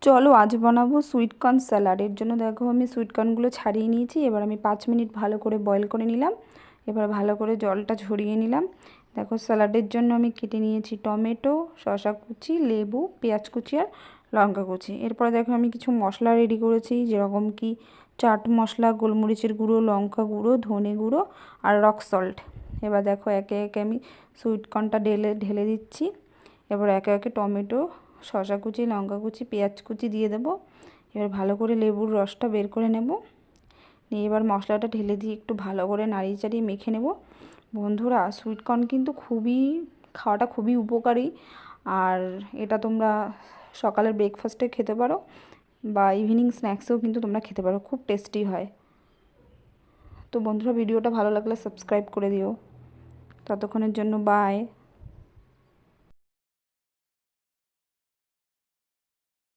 চলো আজ বানাবো সুইট কর্ন স্যালাড। এর জন্য দেখো আমি সুইট কর্নগুলো ছাড়িয়ে নিয়েছি। এবার আমি 5 মিনিট ভালো করে বয়েল করে নিলাম। এবার ভালো করে জলটা ঝরিয়ে নিলাম। দেখো স্যালাডের জন্য আমি কেটে নিয়েছি টমেটো, শসা কুচি, লেবু, পেঁয়াজ কুচি আর লঙ্কা কুচি। এরপরে দেখো আমি কিছু মশলা রেডি করেছি, যেরকম কি চাট মশলা, গোলমরিচের গুঁড়ো, লঙ্কা গুঁড়ো, ধনে গুঁড়ো আর রক সল্ট। এবার দেখো একে একে আমি সুইট কর্নটা ঢেলে দিচ্ছি। এবার একে একে টমেটো, শসা কুচি, লঙ্কা কুচি, পেঁয়াজ কুচি দিয়ে দেবো। এবার ভালো করে লেবুর রসটা বের করে নেব। নিয়ে এবার মশলাটা ঢেলে দিয়ে একটু ভালো করে নাড়িয়ে চাড়িয়ে মেখে নেব। বন্ধুরা, সুইট কর্ন কিন্তু খাওয়াটা খুবই উপকারী। আর এটা তোমরা সকালের ব্রেকফাস্টে খেতে পারো বা ইভিনিং স্ন্যাক্সেও কিন্তু তোমরা খেতে পারো, খুব টেস্টি হয়। তো বন্ধুরা, ভিডিওটা ভালো লাগলে সাবস্ক্রাইব করে দিও। ততক্ষণের জন্য বাই।